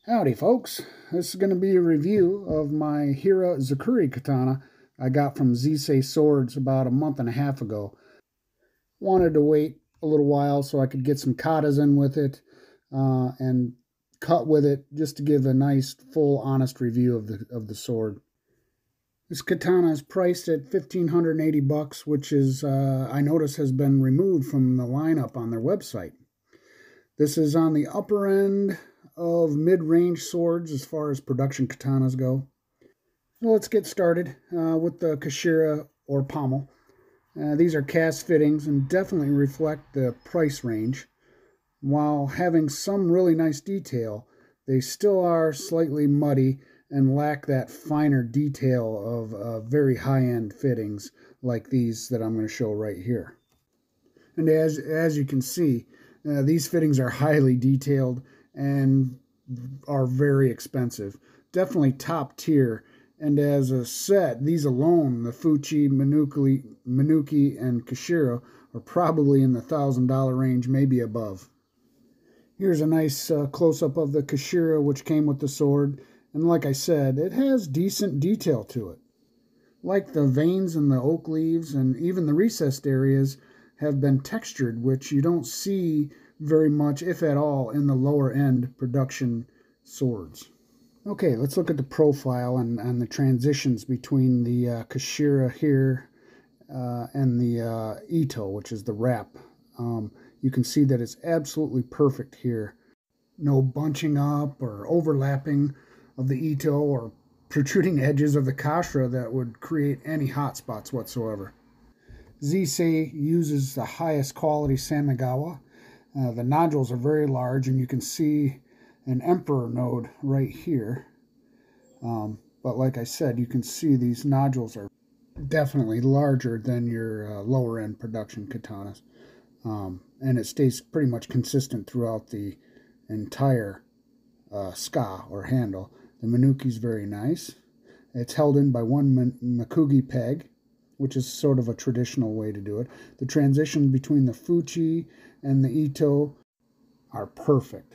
Howdy folks, this is going to be a review of my Hira Zukuri katana I got from Z-Sey Swords about a month and a half ago. Wanted to wait a little while so I could get some katas in with it and cut with it just to give a nice full honest review of the sword. This katana is priced at $1,580, which is I notice has been removed from the lineup on their website. This is on the upper end of mid-range swords as far as production katanas go. Well, let's get started with the Kashira or pommel. These are cast fittings and definitely reflect the price range. While having some really nice detail, they still are slightly muddy and lack that finer detail of very high-end fittings like these that I'm going to show right here. And as you can see, these fittings are highly detailed and are very expensive. Definitely top tier. And as a set, these alone, the Fuchi, Minuki, and Kashira, are probably in the $1,000 range, maybe above. Here's a nice close-up of the Kashira, which came with the sword. And like I said, it has decent detail to it. Like the veins and the oak leaves and even the recessed areas have been textured, which you don't see very much, if at all, in the lower end production swords. Okay, let's look at the profile and the transitions between the Kashira here and the Ito, which is the wrap. You can see that it's absolutely perfect here. No bunching up or overlapping of the Ito or protruding edges of the Kashira that would create any hot spots whatsoever. Z-Sey uses the highest quality Samigawa. The nodules are very large, and you can see an emperor node right here. But like I said, you can see these nodules are definitely larger than your lower end production katanas. And it stays pretty much consistent throughout the entire ska or handle. The Minuki is very nice. It's held in by one Makugi peg, which is sort of a traditional way to do it. The transition between the Fuchi and the Ito are perfect.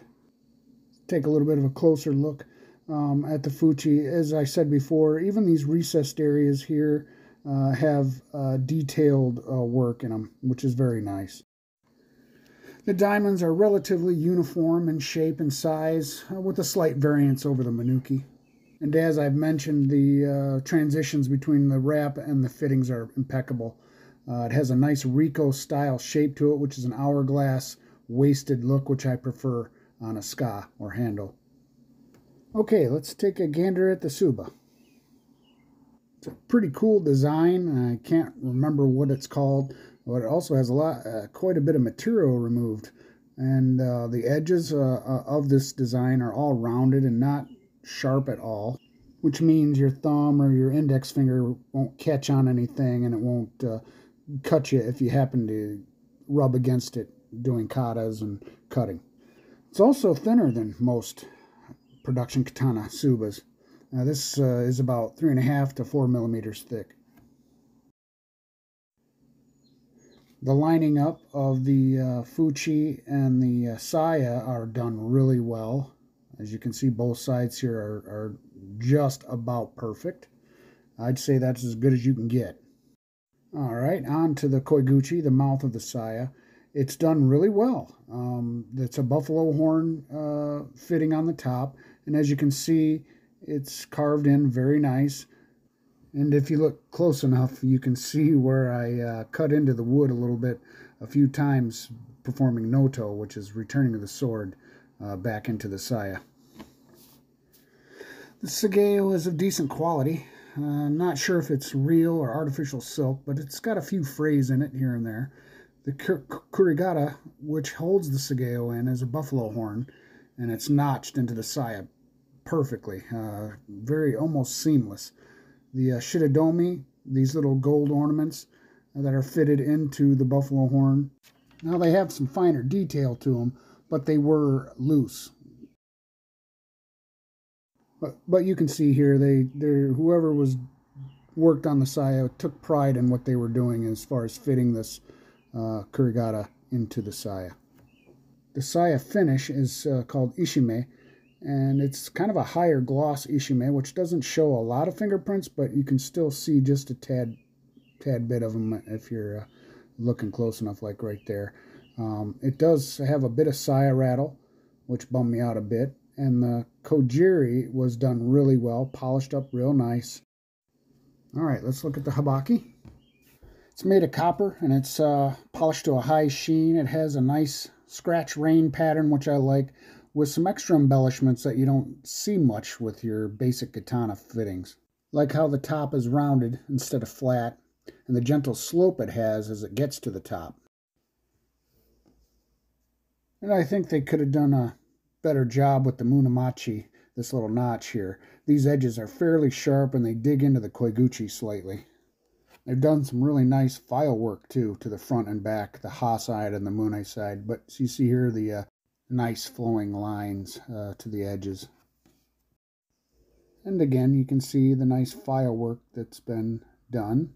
Take a little bit of a closer look at the Fuchi. As I said before, even these recessed areas here have detailed work in them, which is very nice. The diamonds are relatively uniform in shape and size, with a slight variance over the Minuki. And as I've mentioned, the transitions between the wrap and the fittings are impeccable. It has a nice Rico-style shape to it, which is an hourglass waisted look, which I prefer on a ska or handle. Okay, let's take a gander at the Tsuba. It's a pretty cool design. I can't remember what it's called, but it also has quite a bit of material removed. And the edges of this design are all rounded and not sharp at all, which means your thumb or your index finger won't catch on anything, and it won't cut you if you happen to rub against it doing katas and cutting. It's also thinner than most production katana tsubas. This is about 3.5 to 4 millimeters thick. The lining up of the Fuchi and the Saya are done really well. As you can see, both sides here are just about perfect. I'd say that's as good as you can get. All right, on to the Koiguchi, the mouth of the Saya. It's done really well. It's a buffalo horn fitting on the top, and as you can see, it's carved in very nice. And if you look close enough, you can see where I cut into the wood a little bit a few times, performing noto, which is returning the sword back into the saya. The Sageo is of decent quality. I'm not sure if it's real or artificial silk, but it's got a few frays in it here and there. The Kurigata, which holds the Sageo in, is a buffalo horn, and it's notched into the saya perfectly, very almost seamless. The Shidodomi, these little gold ornaments that are fitted into the buffalo horn. Now they have some finer detail to them, but they were loose. But you can see here, whoever was worked on the saya took pride in what they were doing as far as fitting this Kurigata into the saya. The saya finish is called Ishime, And it's kind of a higher gloss ishime, which doesn't show a lot of fingerprints, but you can still see just a tad bit of them if you're looking close enough, like right there. It does have a bit of saya rattle, which bummed me out a bit. And the kojiri was done really well, polished up real nice. All right, let's look at the habaki. It's made of copper, and it's polished to a high sheen. It has a nice scratch rain pattern, which I like, with some extra embellishments that you don't see much with your basic katana fittings. Like how the top is rounded instead of flat, and the gentle slope it has as it gets to the top. And I think they could have done a better job with the munamachi, this little notch here. These edges are fairly sharp, and they dig into the koiguchi slightly. They've done some really nice file work too, to the front and back, the ha side and the mune side. But you see here the nice flowing lines to the edges. And again, you can see the nice file work that's been done.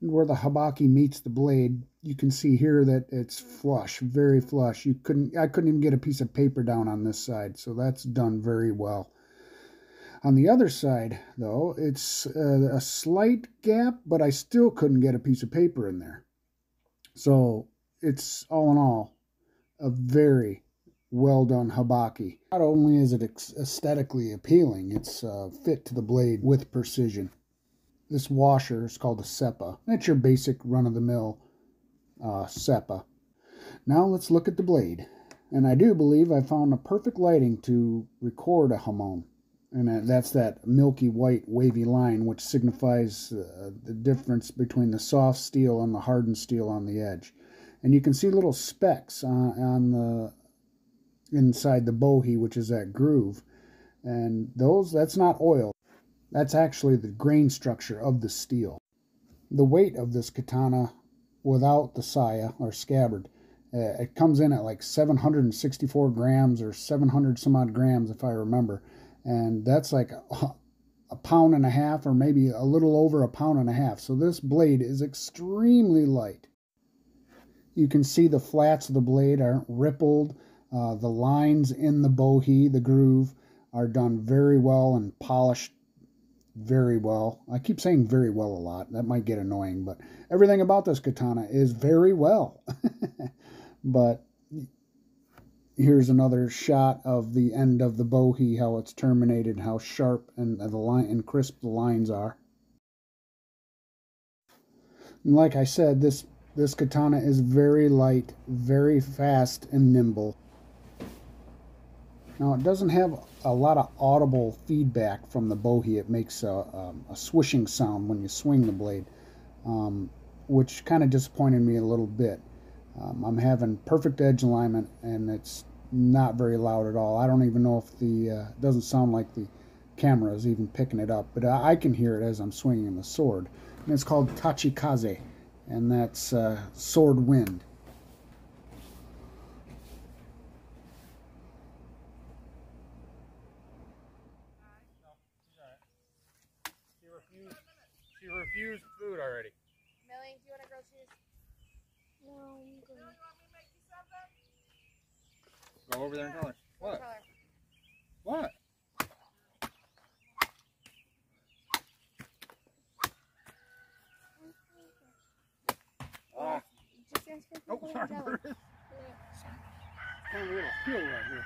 And where the habaki meets the blade, you can see here that it's flush, very flush. I couldn't even get a piece of paper down on this side, so that's done very well. On the other side, though, it's a slight gap, but I still couldn't get a piece of paper in there. So it's, all in all, a very well done habaki. Not only is it aesthetically appealing, it's fit to the blade with precision. This washer is called a seppa. That's your basic run-of-the-mill seppa. Now let's look at the blade. And I do believe I found a perfect lighting to record a hamon. And that's that milky white wavy line, which signifies the difference between the soft steel and the hardened steel on the edge. And you can see little specks on the inside the bohi, which is that groove. And that's not oil. That's actually the grain structure of the steel. The weight of this katana without the saya or scabbard, it comes in at like 764 grams or 700 some odd grams if I remember. And that's like a pound and a half, or maybe a little over a pound and a half. So this blade is extremely light. You can see the flats of the blade aren't rippled. The lines in the bohi, the groove, are done very well and polished very well. I keep saying very well a lot. That might get annoying, but everything about this katana is very well. But here's another shot of the end of the bohi, how it's terminated, how sharp and the line and crisp the lines are. And like I said, this katana is very light, very fast and nimble. Now it doesn't have a lot of audible feedback from the bohi. It makes a swishing sound when you swing the blade, which kind of disappointed me a little bit. I'm having perfect edge alignment, and it's not very loud at all. I don't even know if it doesn't sound like the camera is even picking it up, but I can hear it as I'm swinging the sword. And it's called tachikaze, and that's sword wind. She refused food already. Millie, do you want to groceries? No, I'm good. Go over there and tell her. What? Tell her. What? Just ask her Oh, for sorry. jelly. Kind of a little hill right here.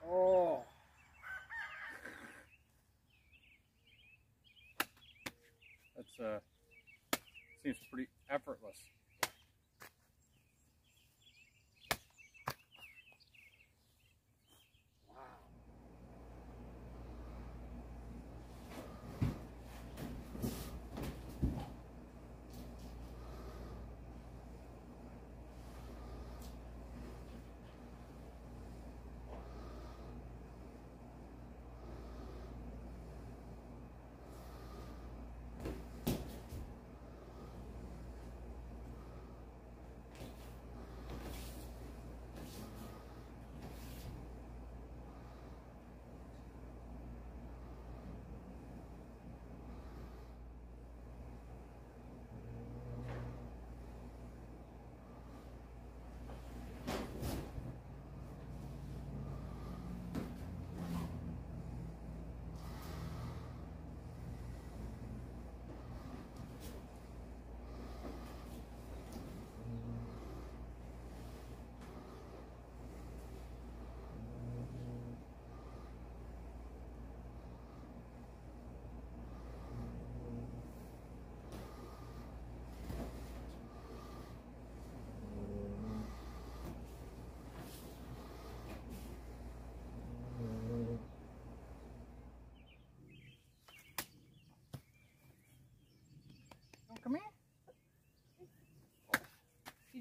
Oh. That's seems pretty effortless.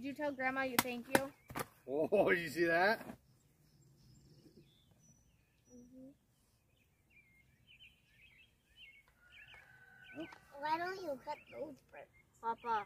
you tell Grandma you thank you? Oh, you see that? Why don't you cut those birds? Papa.